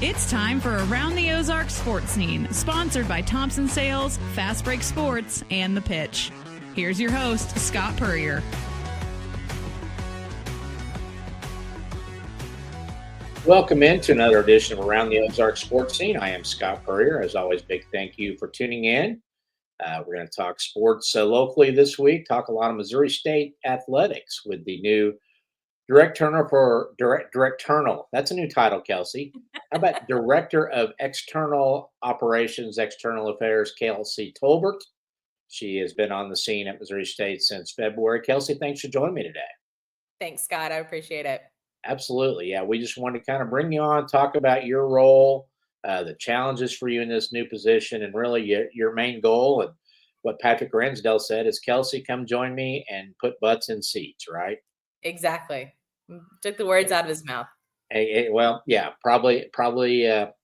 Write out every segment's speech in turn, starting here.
It's time for Around the Ozarks Sports Scene, sponsored by Thompson Sales, Fast Break Sports, and The Pitch. Here's your host, Scott Purrier. Welcome into another edition of Around the Ozarks Sports Scene. I am Scott Purrier. As always, big thank you for tuning in. We're going to talk sports locally this week, talk a lot of Missouri State athletics with the new director. That's a new title, Kelsey. How about Director of External Operations, External Affairs, Kelsey Tolbert? She has been on the scene at Missouri State since February. Kelsey, thanks for joining me today. Thanks, Scott. I appreciate it. Absolutely. Yeah, we just wanted to kind of bring you on, talk about your role, the challenges for you in this new position, and really your main goal. And what Patrick Rensdale said is, Kelsey, come join me and put butts in seats, right? Exactly. Took the words out of his mouth. Well, yeah, probably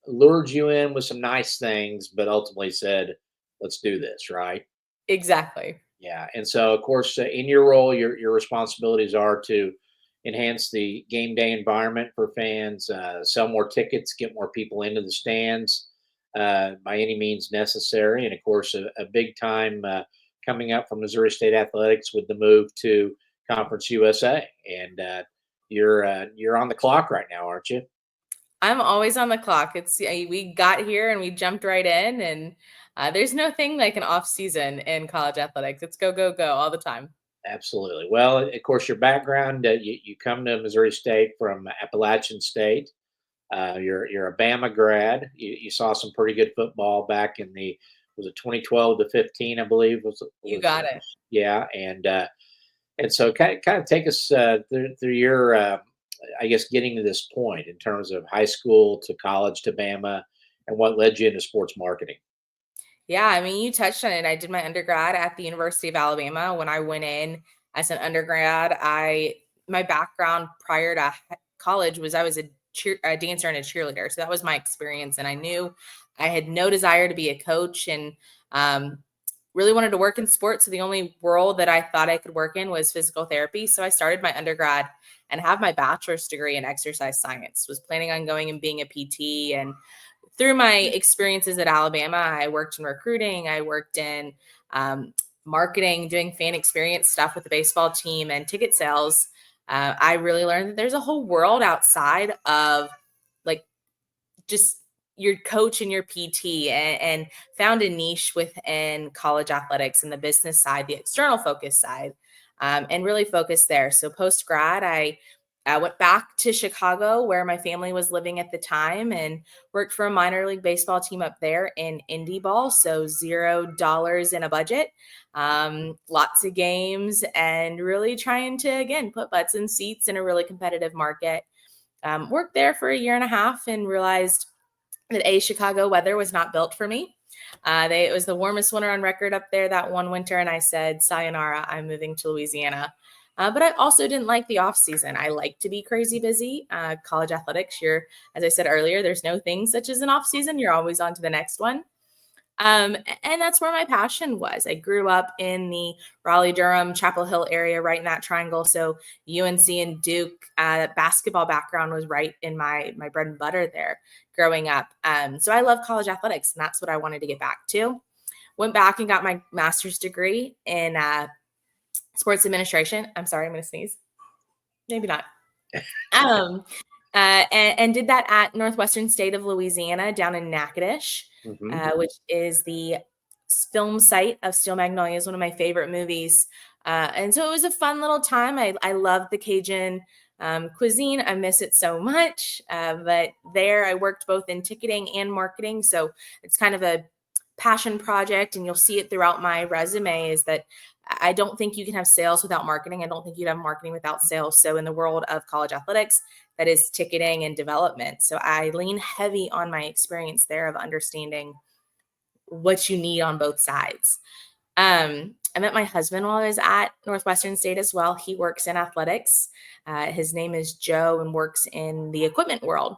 lured you in with some nice things, but ultimately said, let's do this, right? Exactly. Yeah. And so, of course, in your role, your responsibilities are to enhance the game day environment for fans, sell more tickets, get more people into the stands by any means necessary. And, of course, a big time coming up from Missouri State Athletics with the move to Conference USA. And you're on the clock right now, aren't you? I'm always on the clock. We got here and we jumped right in, and there's no thing like an off season in college athletics. It's go, go, go all the time. Absolutely. Well, of course, your background, you come to Missouri State from Appalachian State. You're a Bama grad. You saw some pretty good football back in was it 2012 to 15, I believe? You got it. Yeah, and so kind of take us through your, I guess, getting to this point in terms of high school to college to Bama, and what led you into sports marketing. Yeah, I mean, you touched on it. I did my undergrad at the University of Alabama. When I went in as an undergrad, my background prior to college was I was a dancer and a cheerleader. So that was my experience. And I knew I had no desire to be a coach, and really wanted to work in sports. So the only world that I thought I could work in was physical therapy. So I started my undergrad and have my bachelor's degree in exercise science, was planning on going and being a PT. And through my experiences at Alabama, I worked in recruiting. I worked in marketing, doing fan experience stuff with the baseball team and ticket sales. I really learned that there's a whole world outside of like just your coach and your PT, and found a niche within college athletics and the business side, the external focus side, and really focused there. So post grad, I went back to Chicago where my family was living at the time, and worked for a minor league baseball team up there in indie ball. So $0 in a budget, lots of games, and really trying to, again, put butts in seats in a really competitive market. Worked there for a year and a half and realized that Chicago weather was not built for me. It was the warmest winter on record up there that one winter, and I said, sayonara, I'm moving to Louisiana. But I also didn't like the off season. I like to be crazy busy. College athletics, as I said earlier, there's no thing such as an off season. You're always on to the next one. And that's where my passion was. I grew up in the Raleigh-Durham, Chapel Hill area, right in that triangle. So UNC and Duke, basketball background was right in my bread and butter there growing up. So I love college athletics, and that's what I wanted to get back to. Went back and got my master's degree in sports administration. I'm sorry, I'm going to sneeze. Maybe not. And did that at Northwestern State of Louisiana down in Natchitoches, which is the film site of Steel Magnolias, one of my favorite movies. And so it was a fun little time. I love the Cajun cuisine. I miss it so much. But there I worked both in ticketing and marketing. So it's kind of a passion project, and you'll see it throughout my resume, is that I don't think you can have sales without marketing. I don't think you'd have marketing without sales. So in the world of college athletics, that is ticketing and development. So I lean heavy on my experience there of understanding what you need on both sides. I met my husband while I was at Northwestern State as well. He works in athletics. His name is Joe and works in the equipment world.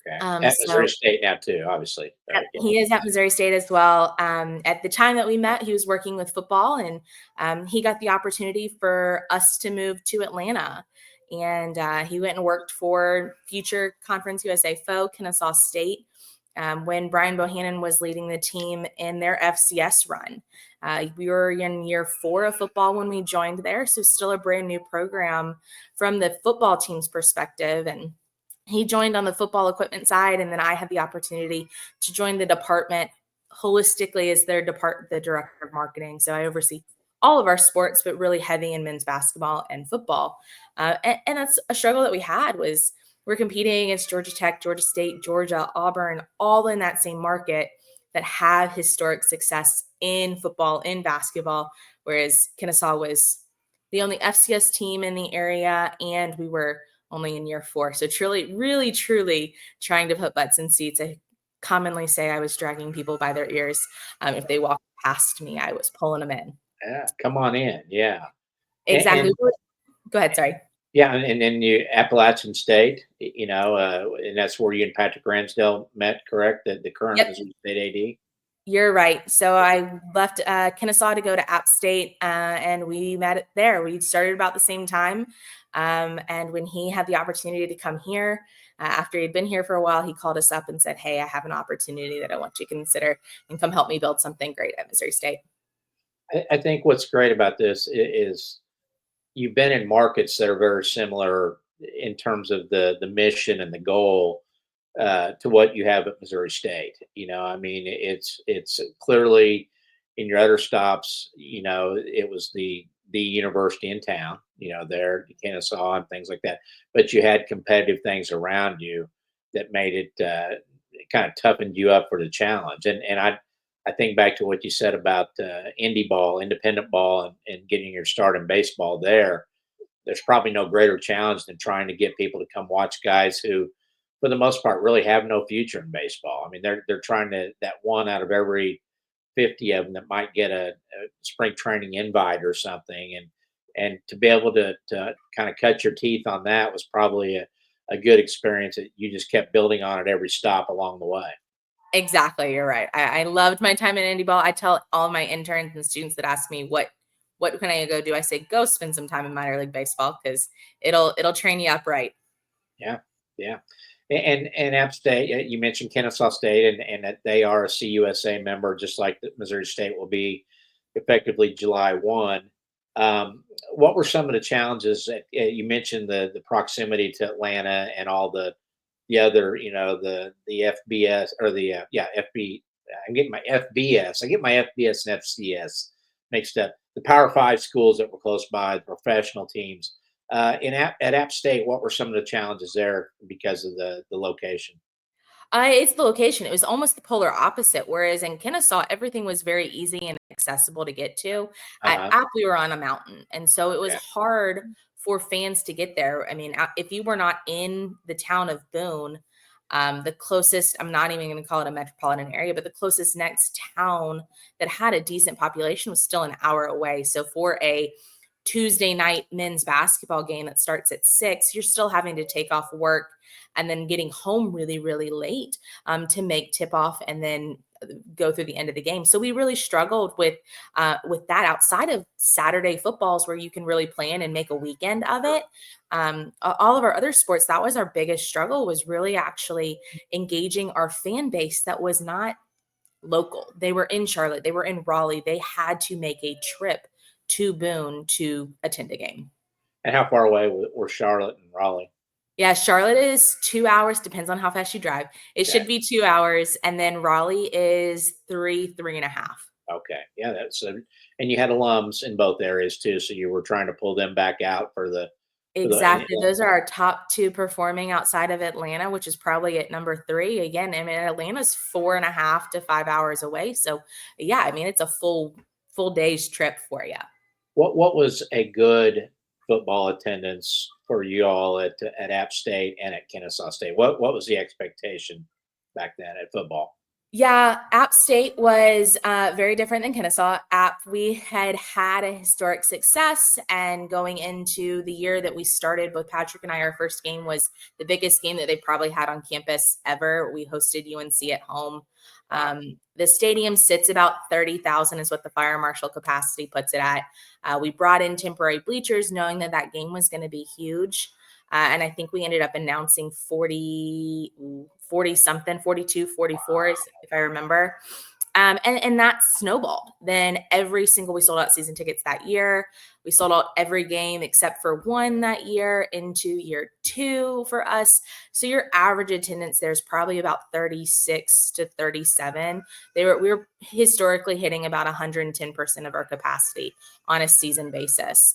Okay. At Missouri State now too, obviously. Right? He is at Missouri State as well. At the time that we met, he was working with football, and he got the opportunity for us to move to Atlanta. and he went and worked for future Conference USA foe Kennesaw State when Brian Bohannon was leading the team in their FCS run. We were in year 4 of football when we joined there, so still a brand new program from the football team's perspective. And he joined on the football equipment side, and then I had the opportunity to join the department holistically as the director of marketing. So I oversee all of our sports, but really heavy in men's basketball and football. And that's a struggle that we had was we're competing against Georgia Tech, Georgia State, Georgia, Auburn, all in that same market that have historic success in football, in basketball, whereas Kennesaw was the only FCS team in the area, and we were only in year 4. So really, truly trying to put butts in seats. I commonly say I was dragging people by their ears. If they walked past me, I was pulling them in. Yeah, come on in. Yeah. Exactly. And, Go ahead. Sorry. yeah, and then you Appalachian State, and that's where you and Patrick Ransdell met, correct? The current Yep. Missouri State AD. You're right. So I left Kennesaw to go to App State, and we met there. We started about the same time. And when he had the opportunity to come here, after he'd been here for a while, he called us up and said, "Hey, I have an opportunity that I want you to consider and come help me build something great at Missouri State." I think what's great about this is you've been in markets that are very similar in terms of the mission and the goal to what you have at Missouri State. I mean, it's clearly in your other stops. It was the university in town. There, Kennesaw and things like that. But you had competitive things around you that made it kind of toughened you up for the challenge. And I think back to what you said about indie ball, independent ball, and getting your start in baseball there. There's probably no greater challenge than trying to get people to come watch guys who, for the most part, really have no future in baseball. I mean, they're trying to that one out of every 50 of them that might get a spring training invite or something, and to be able to kind of cut your teeth on that was probably a good experience that you just kept building on at every stop along the way. Exactly. You're right. I loved my time in indie ball. I tell all my interns and students that ask me what can I go do? I say, go spend some time in minor league baseball because it'll train you up right. Yeah, yeah. And App State, you mentioned Kennesaw State, and that they are a CUSA member, just like Missouri State will be effectively July 1. What were some of the challenges that you mentioned the proximity to Atlanta and all the other, the FBS or the FB. I'm getting my FBS. I get my FBS and FCS mixed up. The Power 5 schools that were close by, the professional teams. At App State, what were some of the challenges there because of the location? It's the location. It was almost the polar opposite. Whereas in Kennesaw, everything was very easy and accessible to get to. At Uh-huh. App, we were on a mountain, and so it was Okay. hard for fans to get there. I mean, if you were not in the town of Boone, the closest, I'm not even going to call it a metropolitan area, but the closest next town that had a decent population was still an hour away. So for a Tuesday night men's basketball game that starts at 6, you're still having to take off work and then getting home really, really late to make tip off and then go through the end of the game. So we really struggled with that outside of Saturday footballs where you can really plan and make a weekend of it. All of our other sports, that was our biggest struggle, was really actually engaging our fan base that was not local. They were in Charlotte, they were in Raleigh. They had to make a trip to Boone to attend a game. And how far away were Charlotte and Raleigh? Yeah, Charlotte is 2 hours, depends on how fast you drive. It should be 2 hours, and then Raleigh is 3.5. Okay. Yeah, and you had alums in both areas too, so you were trying to pull them back out for the Exactly. Those are our top 2 performing outside of Atlanta, which is probably at number 3. Again, I mean, Atlanta's 4.5 to 5 hours away. So yeah, I mean, it's a full day's trip for you. What was a good football attendance for you all at App State and at Kennesaw State? What was the expectation back then at football? Yeah, App State was very different than Kennesaw. We had a historic success, and going into the year that we started, both Patrick and I, our first game was the biggest game that they probably had on campus ever. We hosted UNC at home. The stadium sits about 30,000 is what the fire marshal capacity puts it at. We brought in temporary bleachers knowing that game was going to be huge. And I think we ended up announcing 40 something, 42, 44, if I remember. And that snowballed. Then we sold out season tickets that year. We sold out every game except for one that year into year 2 for us. So your average attendance there is probably about 36 to 37. We were historically hitting about 110% of our capacity on a season basis.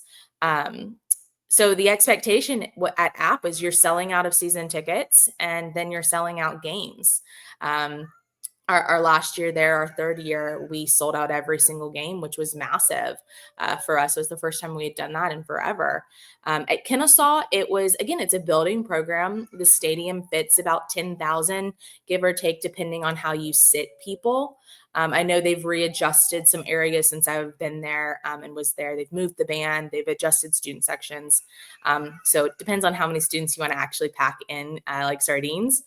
So the expectation at App is you're selling out of season tickets and then you're selling out games. Our last year there, our third year, we sold out every single game, which was massive for us. It was the first time we had done that in forever. At Kennesaw, it's a building program. The stadium fits about 10,000, give or take, depending on how you sit people. I know they've readjusted some areas since I've been there and was there. They've moved the band. They've adjusted student sections. So it depends on how many students you want to actually pack in like sardines.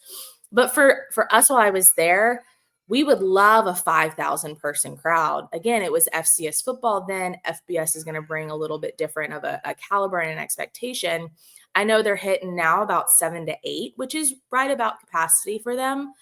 But for us while I was there, we would love a 5,000 person crowd. Again, it was FCS football then. FBS is going to bring a little bit different of a caliber and an expectation. I know they're hitting now about 7 to 8, which is right about capacity for them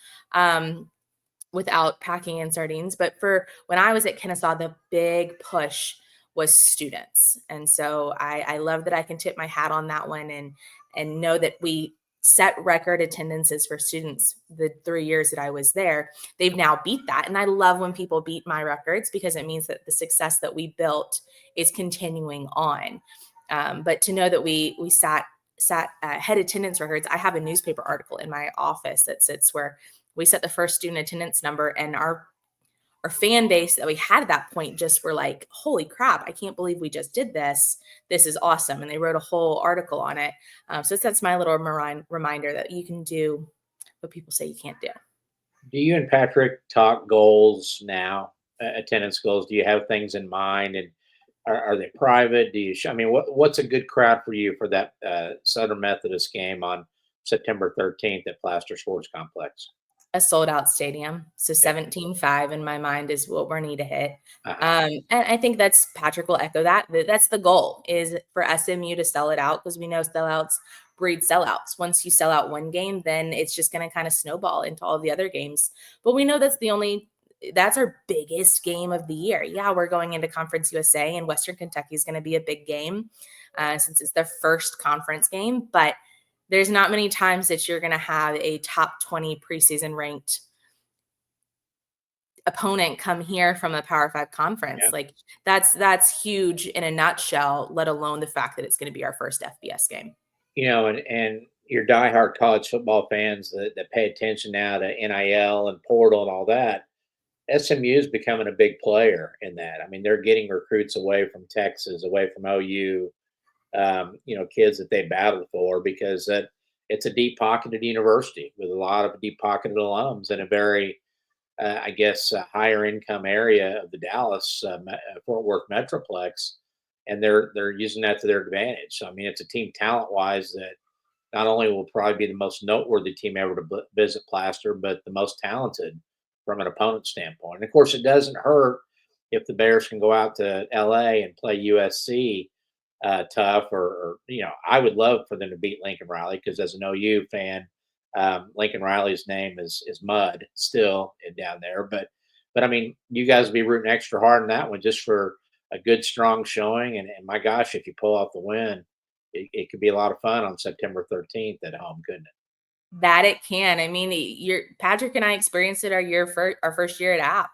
without packing in sardines. But for when I was at Kennesaw, the big push was students. And so I love that I can tip my hat on that one and know that we set record attendances for students the 3 years that I was there. They've now beat that. And I love when people beat my records because it means that the success that we built is continuing on. But to know that we had attendance records. I have a newspaper article in my office that sits where we set the first student attendance number, and our fan base that we had at that point just were like, holy crap, I can't believe we just did this. This is awesome. And they wrote a whole article on it. So that's my little reminder that you can do what people say you can't do. Do you and Patrick talk goals now, attendance goals? Do you have things in mind, and are they private? What's a good crowd for you for that Southern Methodist game on September 13th at Plaster Sports Complex? A sold out stadium. So 17.5 in my mind is what we need to hit. And I think Patrick will echo that. That's the goal, is for SMU to sell it out, because we know sellouts breed sellouts. Once you sell out one game, then it's just going to kind of snowball into all the other games. But we know that's our biggest game of the year. Yeah, we're going into Conference USA, and Western Kentucky is going to be a big game since it's their first conference game. But there's not many times that you're going to have a top 20 preseason ranked opponent come here from a Power 5 conference. Yeah. Like that's huge in a nutshell, let alone the fact that it's going to be our first FBS game. And your diehard college football fans that pay attention now to NIL and portal and all that, SMU is becoming a big player in that. I mean, they're getting recruits away from Texas, away from OU, kids that they battled for, because it's a deep-pocketed university with a lot of deep-pocketed alums in a very, higher income area of the Dallas Fort Worth Metroplex, and they're using that to their advantage. So, I mean, it's a team talent-wise that not only will probably be the most noteworthy team ever to visit Plaster, but the most talented from an opponent standpoint. And of course, it doesn't hurt if the Bears can go out to LA and play USC tough, or I would love for them to beat Lincoln Riley, because as an OU fan, Lincoln Riley's name is mud still down there. But I mean, you guys would be rooting extra hard in that one just for a good, strong showing. And my gosh, if you pull off the win, it could be a lot of fun on September 13th at home, couldn't it? That it can. I mean, Patrick and I experienced it our first year at App.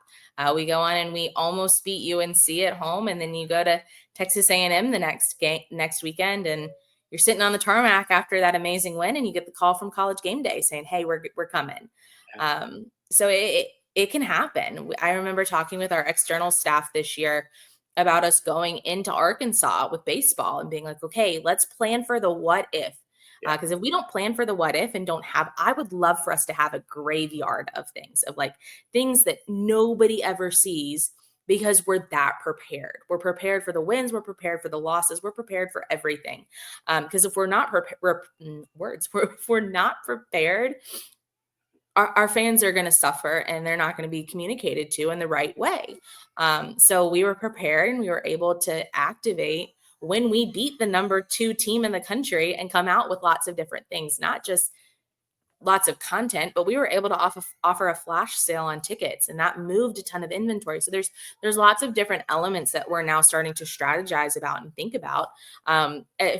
We go on and we almost beat UNC at home, and then you go to Texas A&M the next weekend, and you're sitting on the tarmac after that amazing win, and you get the call from College Game Day saying, "Hey, we're coming." Yeah. So it can happen. I remember talking with our external staff this year about us going into Arkansas with baseball and being like, "Okay, let's plan for the what if." Because if we don't plan for the what if and I would love for us to have a graveyard of things, of like things that nobody ever sees, because we're that prepared. We're prepared for the wins. We're prepared for the losses. We're prepared for everything. Because if we're not if we're not prepared, our fans are going to suffer, and they're not going to be communicated to in the right way. So we were prepared, and we were able to activate when we beat the number 2 team in the country and come out with lots of different things, not just lots of content, but we were able to offer a flash sale on tickets, and that moved a ton of inventory. So there's lots of different elements that we're now starting to strategize about and think about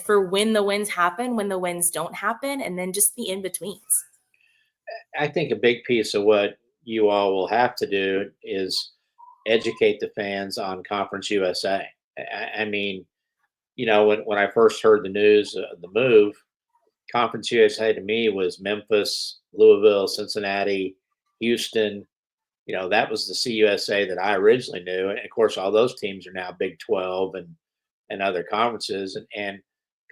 for when the wins happen, when the wins don't happen, and then just the in-betweens. I think a big piece of what you all will have to do is educate the fans on Conference USA. I mean, when I first heard the news of the move, Conference USA to me was Memphis, Louisville, Cincinnati, Houston. That was the CUSA that I originally knew. And of course, all those teams are now Big 12 and other conferences. And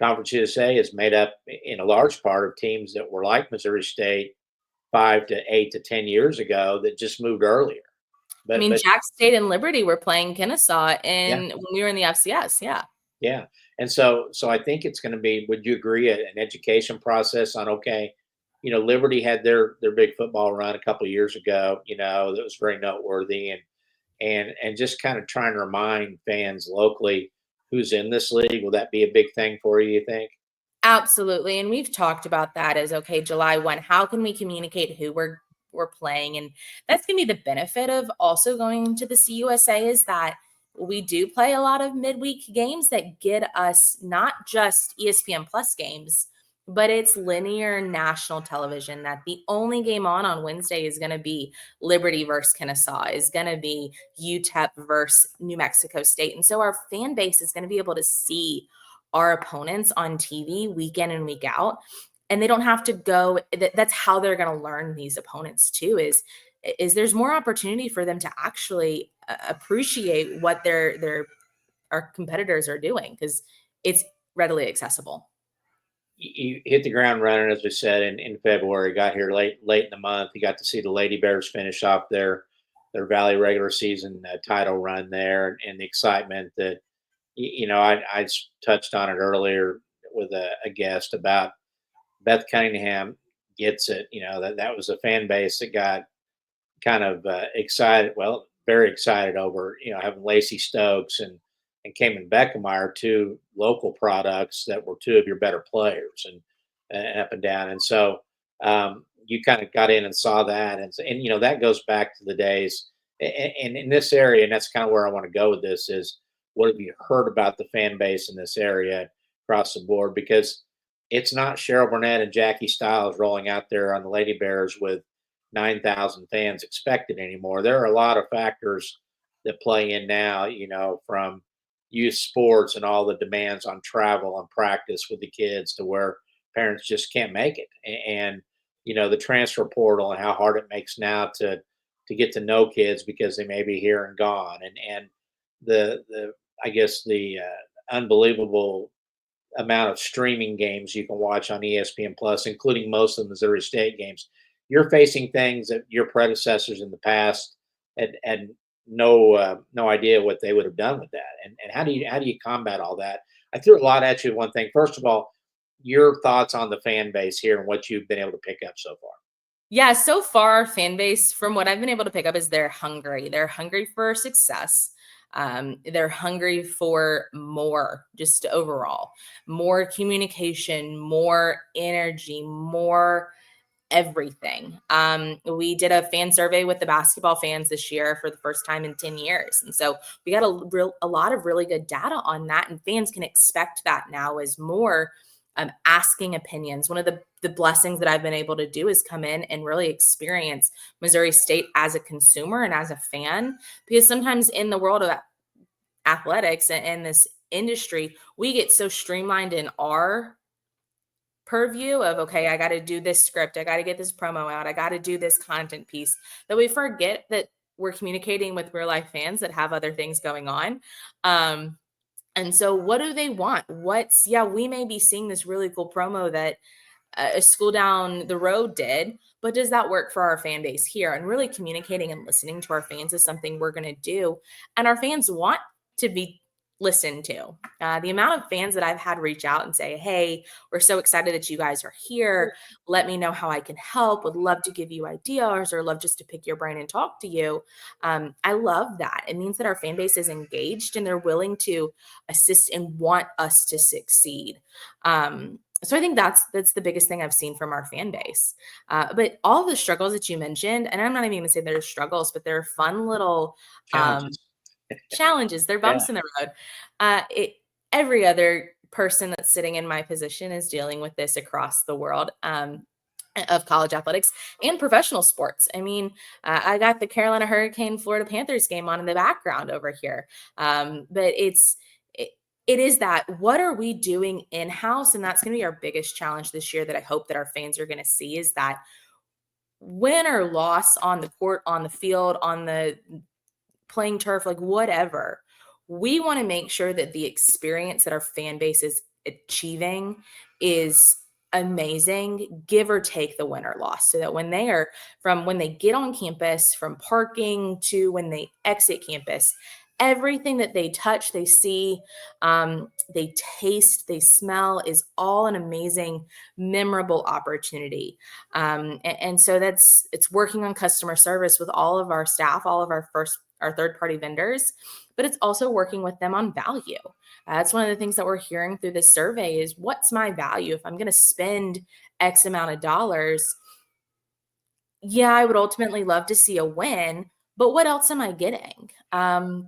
Conference USA is made up in a large part of teams that were like Missouri State 5 to 8 to 10 years ago that just moved earlier. But Jack State and Liberty were playing Kennesaw when we were in the FCS. Yeah. Yeah. And so I think it's going to be, would you agree, an education process on, okay, Liberty had their big football run a couple of years ago, that was very noteworthy, and just kind of trying to remind fans locally who's in this league. Will that be a big thing for you think? Absolutely. And we've talked about that as, okay, July 1, how can we communicate who we're playing? And that's going to be the benefit of also going to the CUSA, is that we do play a lot of midweek games that get us not just ESPN Plus games, but it's linear national television. That the only game on Wednesday is going to be Liberty versus Kennesaw, is going to be UTEP versus New Mexico State. And so our fan base is going to be able to see our opponents on TV week in and week out. And they don't have to go. That's how they're going to learn these opponents too, is there's more opportunity for them to actually appreciate what our competitors are doing, because it's readily accessible. You hit the ground running, as we said, in February. Got here late in the month. You got to see the Lady Bears finish off their Valley regular season title run there, and the excitement that I touched on it earlier with a guest about Beth Cunningham gets it. That was a fan base that got kind of excited. Well, very excited over having Lacey Stokes and Cayman Beckemeyer, 2 local products that were 2 of your better players, and up and down. And so you kind of got in and saw that, and that goes back to the days. And in this area, and that's kind of where I want to go with this, is what have you heard about the fan base in this area across the board? Because it's not Cheryl Burnett and Jackie Stiles rolling out there on the Lady Bears with 9,000 fans expected anymore. There are a lot of factors that play in now, from youth sports and all the demands on travel and practice with the kids, to where parents just can't make it. And the transfer portal and how hard it makes now to get to know kids because they may be here and gone. And the I guess the unbelievable amount of streaming games you can watch on ESPN Plus, including most of the Missouri State games. You're facing things that your predecessors in the past had no idea what they would have done with that. And how do you combat all that? I threw a lot at you. One thing, first of all, your thoughts on the fan base here and what you've been able to pick up so far. Yeah, so far our fan base, from what I've been able to pick up, is they're hungry. They're hungry for success. They're hungry for more, just overall, more communication, more energy, more everything. We did a fan survey with the basketball fans this year for the first time in 10 years. And so we got a lot of really good data on that, and fans can expect that now as more asking opinions. One of the blessings that I've been able to do is come in and really experience Missouri State as a consumer and as a fan, because sometimes in the world of athletics and this industry, we get so streamlined in our purview of, okay, I got to do this script, I got to get this promo out, I got to do this content piece, that we forget that we're communicating with real life fans that have other things going on. And so what do they want? We may be seeing this really cool promo that a school down the road did, but does that work for our fan base here? And really communicating and listening to our fans is something we're going to do. And our fans want to be listened to. The amount of fans that I've had reach out and say, hey, we're so excited that you guys are here. Let me know how I can help. Would love to give you ideas or love just to pick your brain and talk to you. I love that. It means that our fan base is engaged and they're willing to assist and want us to succeed. So I think that's the biggest thing I've seen from our fan base. But all the struggles that you mentioned, and I'm not even going to say they're struggles, but they're fun little challenges. They're bumps in the road. Every other person that's sitting in my position is dealing with this across the world. Of college athletics and professional sports. I mean, I got the Carolina Hurricane Florida Panthers game on in the background over here. But it is that, what are we doing in-house? And that's going to be our biggest challenge this year that I hope that our fans are going to see, is that win or loss on the court, on the field, on the playing turf, like whatever, we want to make sure that the experience that our fan base is achieving is amazing, give or take the win or loss, so that when they get on campus, from parking to when they exit campus, everything that they touch, they see, they taste, they smell is all an amazing, memorable opportunity. And so it's working on customer service with all of our staff, all of our third-party vendors, but it's also working with them on value. That's one of the things that we're hearing through this survey is, what's my value? If I'm going to spend X amount of dollars, yeah, I would ultimately love to see a win, but what else am I getting? And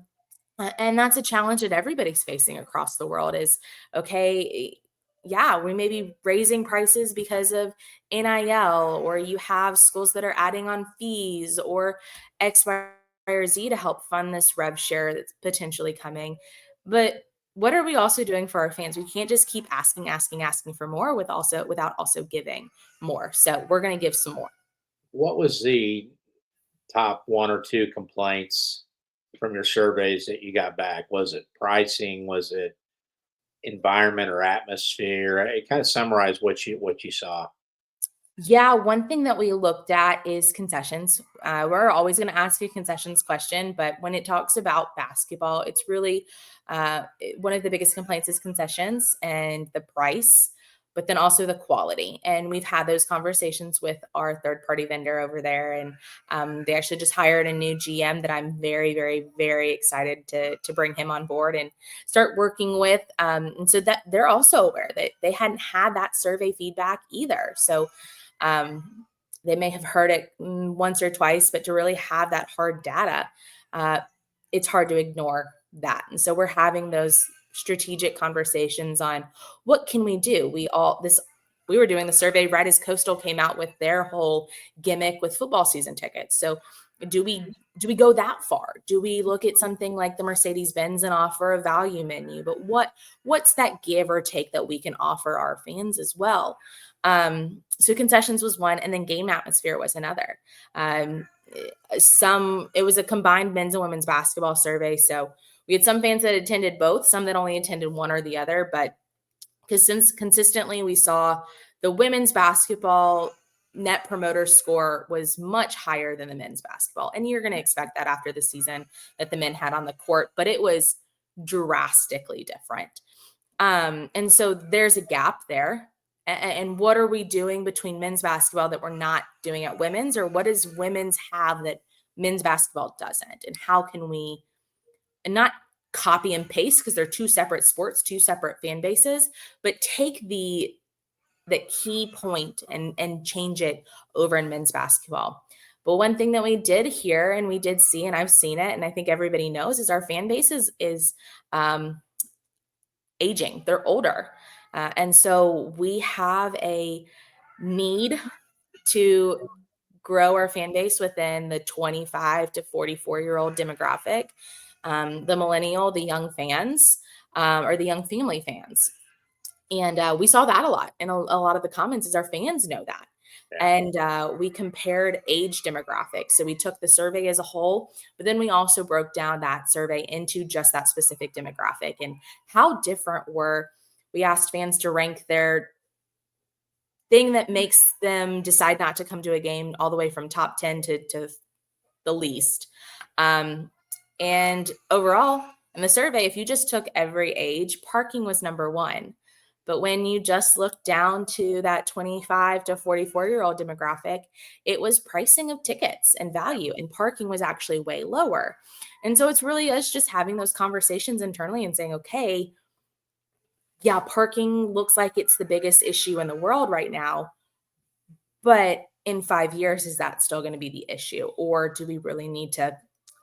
that's a challenge that everybody's facing across the world is, okay, yeah, we may be raising prices because of NIL, or you have schools that are adding on fees or X, Y, or Z to help fund this rev share that's potentially coming. But what are we also doing for our fans? We can't just keep asking for more without also giving more. So we're going to give some more. What was the top one or two complaints from your surveys that you got back? Was it pricing? Was it environment or atmosphere? It kind of summarize what you saw. Yeah, one thing that we looked at is concessions. We're always going to ask you a concessions question, but when it talks about basketball, it's really one of the biggest complaints is concessions and the price, but then also the quality. And we've had those conversations with our third-party vendor over there, and they actually just hired a new GM that I'm very, very, very excited to bring him on board and start working with. And so that they're also aware that they hadn't had that survey feedback either. So they may have heard it once or twice, but to really have that hard data, it's hard to ignore that. And so we're having those strategic conversations on what can we do? We were doing the survey right as Coastal came out with their whole gimmick with football season tickets. So do we go that far? Do we look at something like the Mercedes-Benz and offer a value menu? But what's that give or take that we can offer our fans as well? So concessions was one, and then game atmosphere was another. It was a combined men's and women's basketball survey. So we had some fans that attended both, some that only attended one or the other, but because since consistently we saw the women's basketball net promoter score was much higher than the men's basketball. And you're going to expect that after the season that the men had on the court, but it was drastically different. And so there's a gap there. And what are we doing between men's basketball that we're not doing at women's, or what does women's have that men's basketball doesn't? And how can we, and not copy and paste because they're two separate sports, two separate fan bases, but take the key point and change it over in men's basketball. But one thing that we did hear and we did see, and I've seen it, and I think everybody knows, is our fan base is aging. They're older. And so we have a need to grow our fan base within the 25 to 44-year-old demographic, the millennial, the young fans, or the young family fans. And we saw that a lot. And a lot of the comments is our fans know that. And we compared age demographics. So we took the survey as a whole, but then we also broke down that survey into just that specific demographic and how different we asked fans to rank their thing that makes them decide not to come to a game all the way from top 10 to the least. And overall, In the survey, if you just took every age, parking was number one. But when you just look down to that 25 to 44-year-old demographic, it was pricing of tickets and value, and parking was actually way lower. And so it's really us just having those conversations internally and saying, okay, yeah, parking looks like it's the biggest issue in the world right now, but in 5 years, is that still going to be the issue? Or do we really need to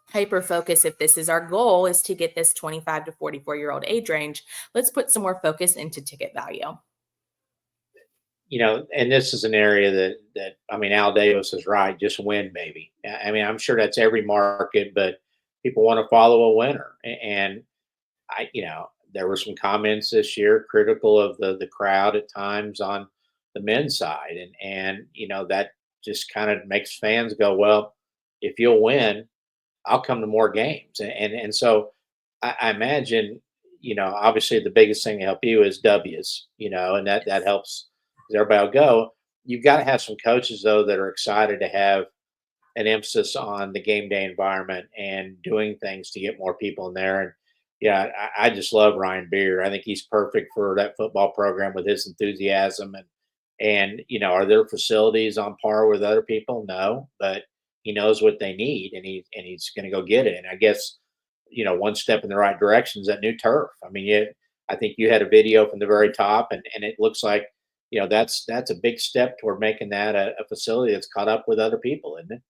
hyper focus? If this is our goal, is to get this 25 to 44-year-old age range, let's put some more focus into ticket value. And this is an area that I mean, Al Davis is right. Just win, baby. I mean, I'm sure that's every market, but people want to follow a winner. And there were some comments this year critical of the crowd at times on the men's side, and that just kind of makes fans go, well, if you'll win, I'll come to more games, and so I imagine, obviously the biggest thing to help you is W's, and that helps 'cause everybody will go. You've got to have some coaches though that are excited to have an emphasis on the game day environment and doing things to get more people in there. And yeah, I just love Ryan Beer. I think he's perfect for that football program with his enthusiasm and are their facilities on par with other people? No, but he knows what they need and he's going to go get it. And I guess one step in the right direction is that new turf. I mean, I think you had a video from the very top, and it looks like that's a big step toward making that a facility that's caught up with other people, isn't it?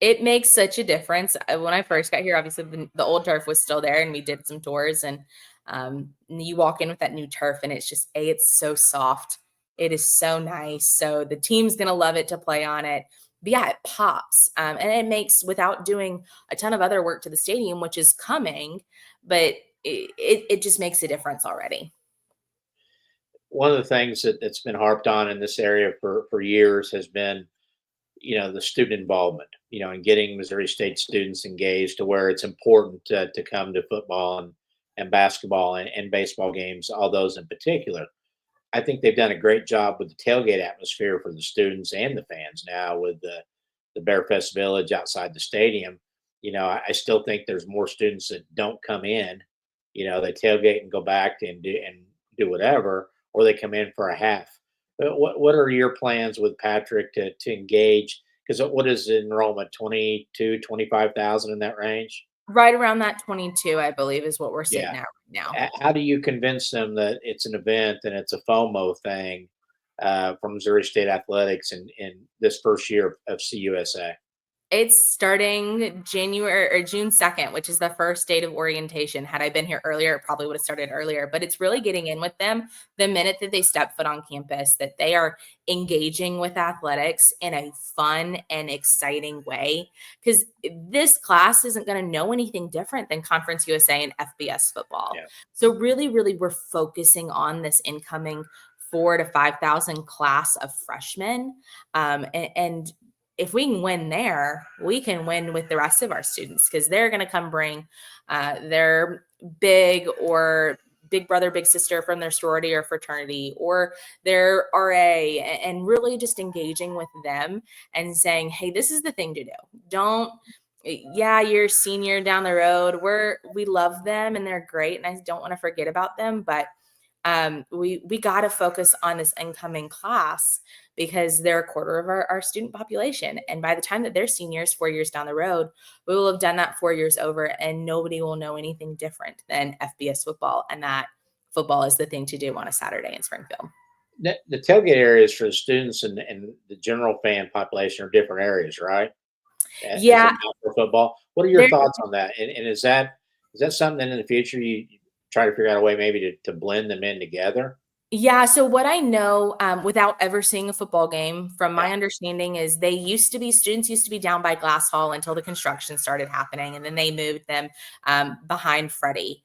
It makes such a difference. When I first got here, obviously the old turf was still there and we did some tours, and you walk in with that new turf and it's just, it's so soft. It is so nice. So the team's going to love it to play on it. But yeah, it pops. And it makes, without doing a ton of other work to the stadium, which is coming, but it just makes a difference already. One of the things that's been harped on in this area for years has been the student involvement, and getting Missouri State students engaged to where it's important to come to football and basketball and baseball games, all those in particular. I think they've done a great job with the tailgate atmosphere for the students and the fans now with the Bear Fest Village outside the stadium. I still think there's more students that don't come in. They tailgate and go back and do whatever, or they come in for a half. But what are your plans with Patrick to engage? Because what is the enrollment, 22, 25,000 in that range? Right around that 22, I believe, is what we're sitting Yeah. at right now. How do you convince them that it's an event and it's a FOMO thing from Missouri State Athletics in this first year of CUSA? It's starting January or June 2nd, which is the first date of orientation. Had I been here earlier, it probably would have started earlier, but it's really getting in with them the minute that they step foot on campus, that they are engaging with athletics in a fun and exciting way. Because this class isn't going to know anything different than Conference USA and FBS football. Yeah. So really, really, we're focusing on this incoming 4,000 to 5,000 class of freshmen. And if we can win there, we can win with the rest of our students, because they're going to come bring their big brother, big sister from their sorority or fraternity, or their RA, and really just engaging with them and saying, hey, this is the thing to do. Yeah, you're senior down the road. We love them and they're great, and I don't want to forget about them, but we got to focus on this incoming class, because they're a quarter of our student population. And by the time that they're seniors, 4 years down the road, we will have done that 4 years over, and nobody will know anything different than FBS football. And that football is the thing to do on a Saturday in Springfield. The tailgate areas for the students and the general fan population are different areas, right? Yeah. For football. What are your thoughts on that? And is that something in the future you try to figure out a way maybe to blend them in together? Yeah. So what I know, without ever seeing a football game, from my understanding, is students used to be down by Glass Hall until the construction started happening, and then they moved them behind Freddie.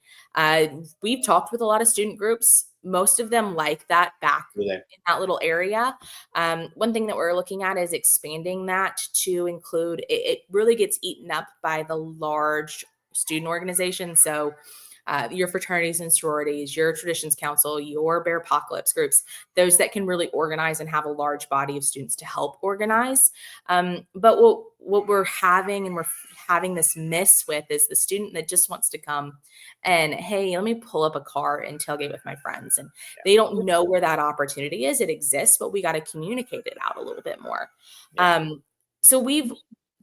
We've talked with a lot of student groups. Most of them like that back in that little area. One thing that we're looking at is expanding that to include, it really gets eaten up by the large student organization. So your fraternities and sororities, your traditions council, your bear apocalypse groups, those that can really organize and have a large body of students to help organize. But what we're having, and we're having this miss with, is the student that just wants to come and, hey, let me pull up a car and tailgate with my friends. And they don't know where that opportunity is. It exists, but we got to communicate it out a little bit more. So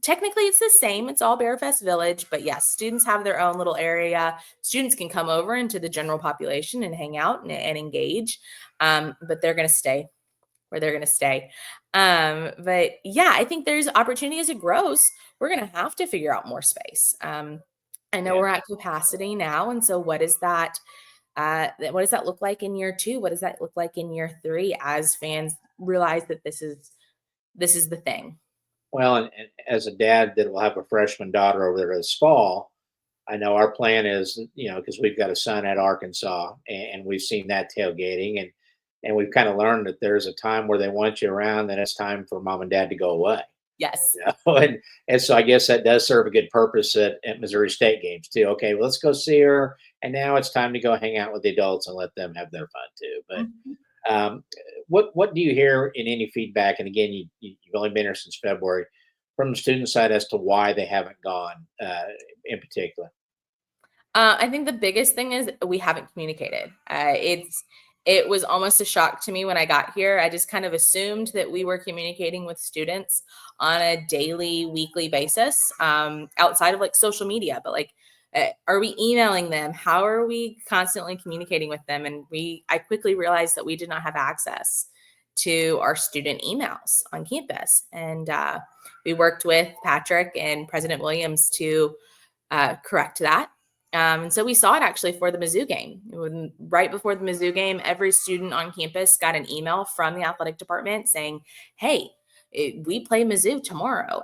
technically it's the same. It's all Bearfest Village, but yes, students have their own little area. Students can come over into the general population and hang out and engage. But they're going to stay where they're going to stay. But yeah, I think there's opportunity as it grows. We're going to have to figure out more space. I know we're at capacity now. And so what does that look like in year 2? What does that look like in year 3 as fans realize that this is the thing? Well, and as a dad that will have a freshman daughter over there this fall, I know our plan is, because we've got a son at Arkansas, and we've seen that tailgating, and we've kind of learned that there's a time where they want you around, then it's time for mom and dad to go away. Yes. And so I guess that does serve a good purpose at Missouri State games too. Okay, well, let's go see her, and now it's time to go hang out with the adults and let them have their fun too. But what do you hear in any feedback? And again, you've only been here since February, from the student side as to why they haven't gone in particular. I think the biggest thing is we haven't communicated. It was almost a shock to me when I got here. I just kind of assumed that we were communicating with students on a daily, weekly basis, outside of like social media. But like, are we emailing them? How are we constantly communicating with them? And I quickly realized that we did not have access to our student emails on campus. And we worked with Patrick and President Williams to correct that. And so we saw it actually for the Mizzou game. Right before the Mizzou game, every student on campus got an email from the athletic department saying, hey, we play Mizzou tomorrow.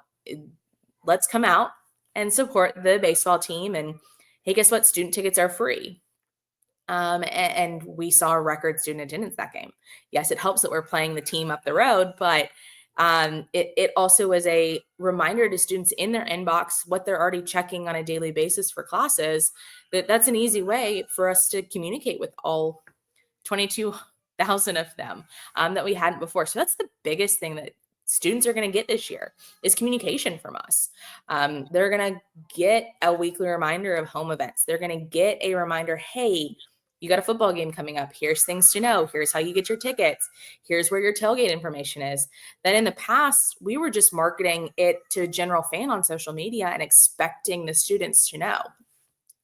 Let's come out and support the baseball team. And hey, guess what? Student tickets are free. And we saw a record student attendance that game. Yes, it helps that we're playing the team up the road, but it also was a reminder to students in their inbox what they're already checking on a daily basis for classes. That's an easy way for us to communicate with all 22,000 of them that we hadn't before. So that's the biggest thing that students are going to get this year is communication from us. They're going to get a weekly reminder of home events. They're going to get a reminder, hey, you got a football game coming up. Here's things to know. Here's how you get your tickets. Here's where your tailgate information is. That in the past, we were just marketing it to a general fan on social media and expecting the students to know.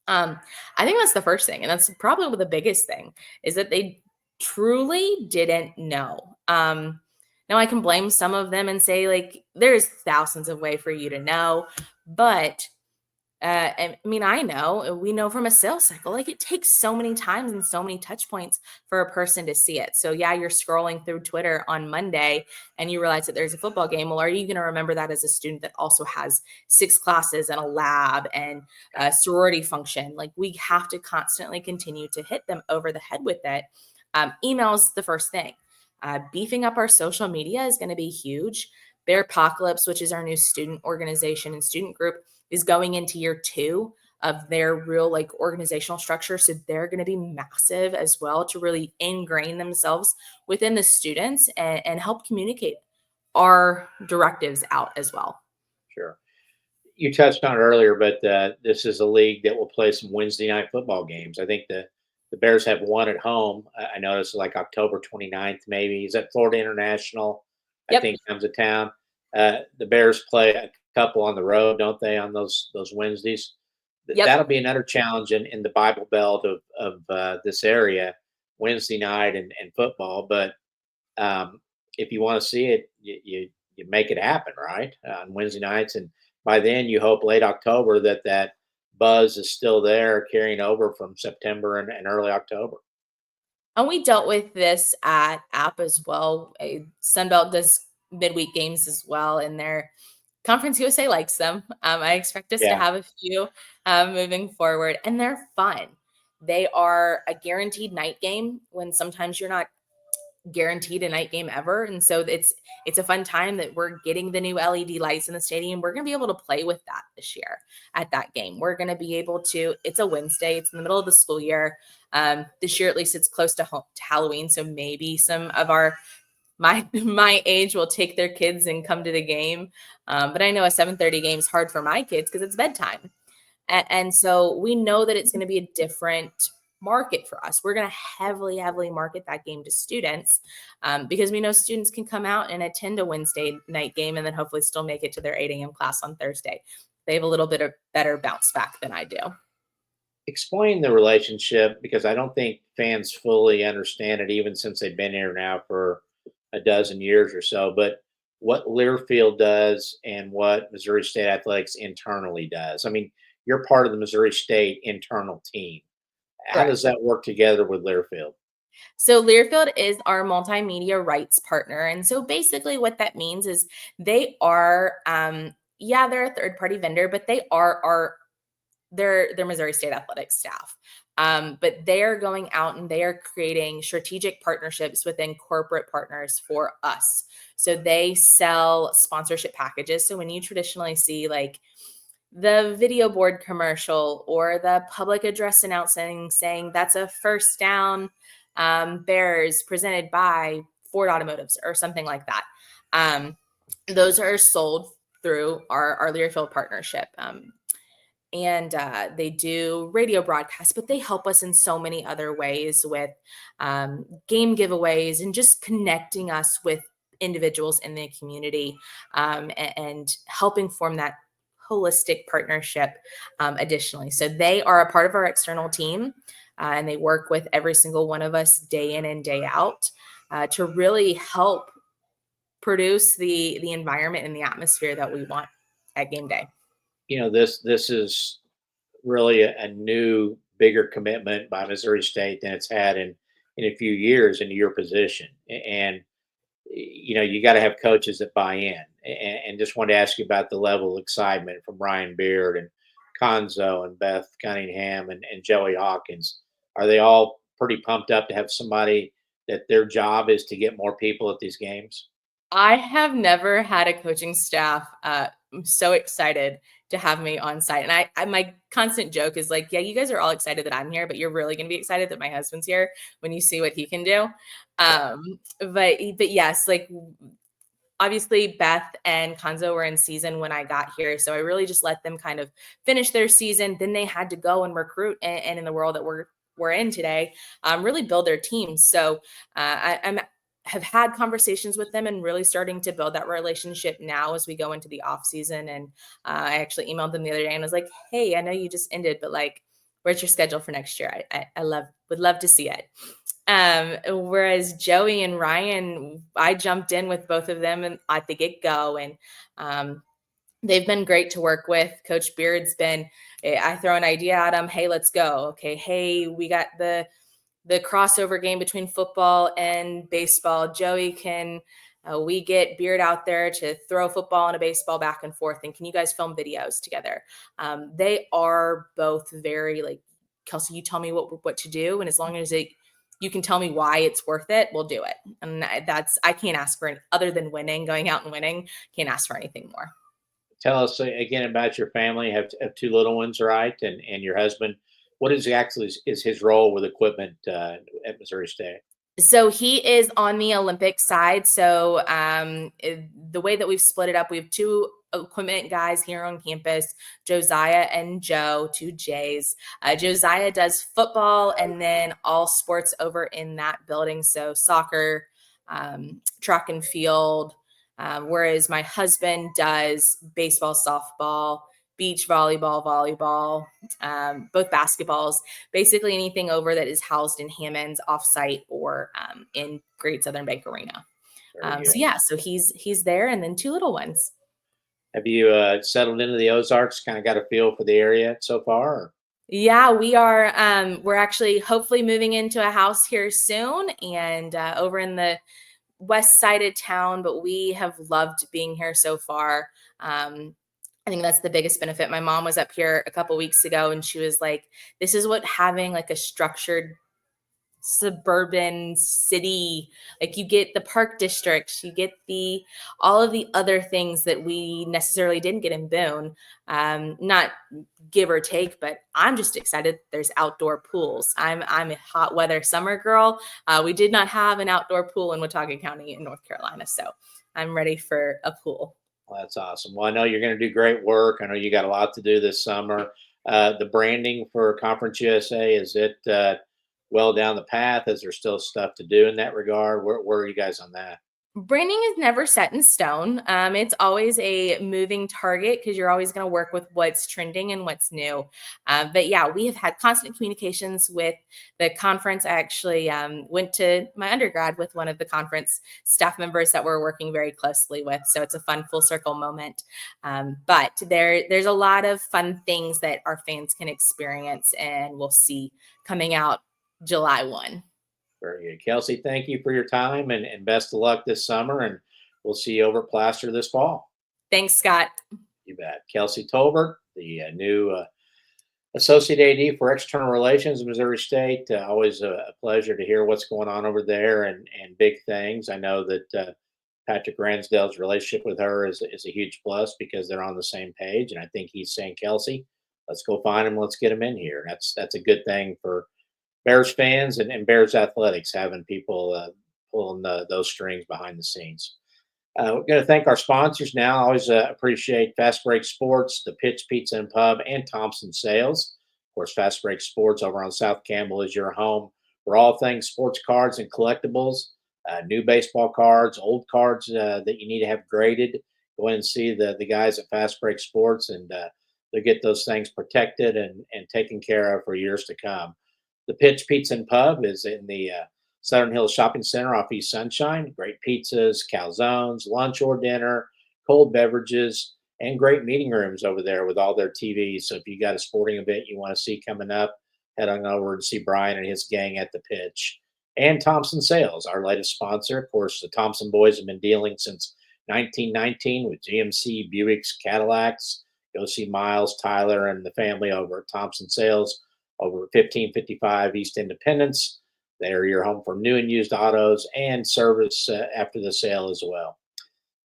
I think that's the first thing. And that's probably the biggest thing is that they truly didn't know. Now I can blame some of them and say like, there's thousands of ways for you to know, but I mean, we know from a sales cycle, like it takes so many times and so many touch points for a person to see it. So yeah, you're scrolling through Twitter on Monday and you realize that there's a football game. Well, are you going to remember that as a student that also has 6 classes and a lab and a sorority function? Like we have to constantly continue to hit them over the head with it. Email's the first thing. Beefing up our social media is going to be huge. Bear Apocalypse, which is our new student organization and student group, is going into year 2 of their real like organizational structure. So they're going to be massive as well to really ingrain themselves within the students and help communicate our directives out as well. Sure. You touched on it earlier, but this is a league that will play some Wednesday night football games. I think the Bears have one at home. I noticed like October 29th, maybe. Is that Florida International? Yep. I think comes to town. The Bears play a couple on the road, don't they, on those Wednesdays? Yep. That'll be another challenge in the Bible Belt of this area, Wednesday night and football. But if you want to see it, you make it happen, right, on Wednesday nights. And by then, you hope late October that buzz is still there, carrying over from September and early October. And we dealt with this at App as well. Sunbelt does midweek games as well, and their Conference USA likes them. I expect us to have a few moving forward, and they're fun. They are a guaranteed night game when sometimes you're not guaranteed a night game ever. And so it's a fun time that we're getting the new LED lights in the stadium. We're going to be able to play with that this year at that game. We're going to be able to, it's a Wednesday, it's in the middle of the school year. This year, at least it's close to Halloween. So maybe some of my age will take their kids and come to the game. But I know a 7:30 game is hard for my kids because it's bedtime. And so we know that it's going to be a different market for us. We're going to heavily, heavily market that game to students because we know students can come out and attend a Wednesday night game and then hopefully still make it to their 8 a.m. class on Thursday. They have a little bit of better bounce back than I do. Explain the relationship, because I don't think fans fully understand it, even since they've been here now for a dozen years or so. But what Learfield does and what Missouri State Athletics internally does. I mean, you're part of the Missouri State internal team. How does that work together with Learfield? So Learfield is our multimedia rights partner. And so basically what that means is they are, they're a third party vendor, but they are they're Missouri State Athletics staff. But they are going out and they are creating strategic partnerships within corporate partners for us. So they sell sponsorship packages. So when you traditionally see like the video board commercial or the public address announcing saying that's a first down Bears presented by Ford Automotives or something like that. Those are sold through our Learfield partnership. And they do radio broadcasts, but they help us in so many other ways with game giveaways and just connecting us with individuals in the community and helping form that holistic partnership additionally. So they are a part of our external team and they work with every single one of us day in and day out to really help produce the environment and the atmosphere that we want at game day. This is really a new, bigger commitment by Missouri State than it's had in a few years into your position. And you got to have coaches that buy in. And just wanted to ask you about the level of excitement from Ryan Beard and Conzo and Beth Cunningham and Joey Hawkins. Are they all pretty pumped up to have somebody that their job is to get more people at these games? I have never had a coaching staff so excited to have me on site. And I my constant joke is like, yeah, you guys are all excited that I'm here, but you're really going to be excited that my husband's here when you see what he can do. But yes, like obviously Beth and Conzo were in season when I got here. So I really just let them kind of finish their season. Then they had to go and recruit and in the world that we're in today, really build their teams. So I'm have had conversations with them and really starting to build that relationship now as we go into the off season. And I actually emailed them the other day and was like, hey, I know you just ended, but like, where's your schedule for next year? I would love to see it. Whereas Joey and Ryan, I jumped in with both of them and at the get-go and they've been great to work with. Coach Beard's been, I throw an idea at him. Hey, let's go. Okay. Hey, we got the crossover game between football and baseball. Joey, can we get Beard out there to throw football and a baseball back and forth? And can you guys film videos together? They are both very like, Kelsey, you tell me what to do. And as long as you can tell me why it's worth it, we'll do it. And I can't ask for other than winning, going out and winning, can't ask for anything more. Tell us again about your family. You have two little ones, right? And your husband. What exactly is his role with equipment at Missouri State? So he is on the Olympic side. So the way that we've split it up, we have two equipment guys here on campus, Josiah and Joe, two J's. Josiah does football and then all sports over in that building. So soccer, track and field, whereas my husband does baseball, softball, beach volleyball, both basketballs, basically anything over that is housed in Hammond's offsite or in Great Southern Bank Arena. So he's there, and then two little ones. Have you settled into the Ozarks? Kind of got a feel for the area so far? Or? Yeah, we are. We're actually hopefully moving into a house here soon, and over in the west side of town. But we have loved being here so far. I think that's the biggest benefit. My mom was up here a couple weeks ago and she was like, this is what having like a structured suburban city. Like you get the park districts, you get all of the other things that we necessarily didn't get in Boone. Not give or take, but I'm just excited there's outdoor pools. I'm a hot weather summer girl. We did not have an outdoor pool in Watauga County in North Carolina, so I'm ready for a pool. Well, that's awesome. Well, I know you're going to do great work. I know you got a lot to do this summer. The branding for Conference USA, is it well down the path? Is there still stuff to do in that regard? Where are you guys on that? Branding is never set in stone. It's always a moving target because you're always going to work with what's trending and what's new. But yeah, we have had constant communications with the conference. I actually went to my undergrad with one of the conference staff members that we're working very closely with. So it's a fun full circle moment. But there's a lot of fun things that our fans can experience and we'll see coming out July 1. Very good. Kelsey, thank you for your time and best of luck this summer. And we'll see you over at Plaster this fall. Thanks, Scott. You bet. Kelsey Tolbert, the new Associate AD for External Relations in Missouri State. Always a pleasure to hear what's going on over there and big things. I know that Patrick Ransdale's relationship with her is a huge plus because they're on the same page. And I think he's saying, Kelsey, let's go find him. Let's get him in here. That's a good thing for Bears fans and Bears athletics, having people pulling those strings behind the scenes. We're going to thank our sponsors now. I always appreciate Fast Break Sports, the Pitch Pizza and Pub, and Thompson Sales. Of course, Fast Break Sports over on South Campbell is your home for all things sports cards and collectibles, new baseball cards, old cards that you need to have graded. Go in and see the guys at Fast Break Sports, and they'll get those things protected and taken care of for years to come. The Pitch Pizza and Pub is in the Southern Hills Shopping Center off East Sunshine. Great pizzas, calzones, lunch or dinner, cold beverages, and great meeting rooms over there with all their TVs. So if you got a sporting event you want to see coming up, head on over and see Brian and his gang at the Pitch. And Thompson Sales, our latest sponsor. Of course, the Thompson boys have been dealing since 1919 with GMC, Buicks, Cadillacs. Go see Miles, Tyler, and the family over at Thompson Sales over 1555 East Independence. They're your home for new and used autos and service after the sale as well.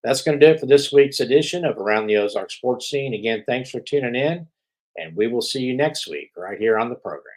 That's going to do it for this week's edition of Around the Ozark Sports Scene. Again, thanks for tuning in, and we will see you next week right here on the program.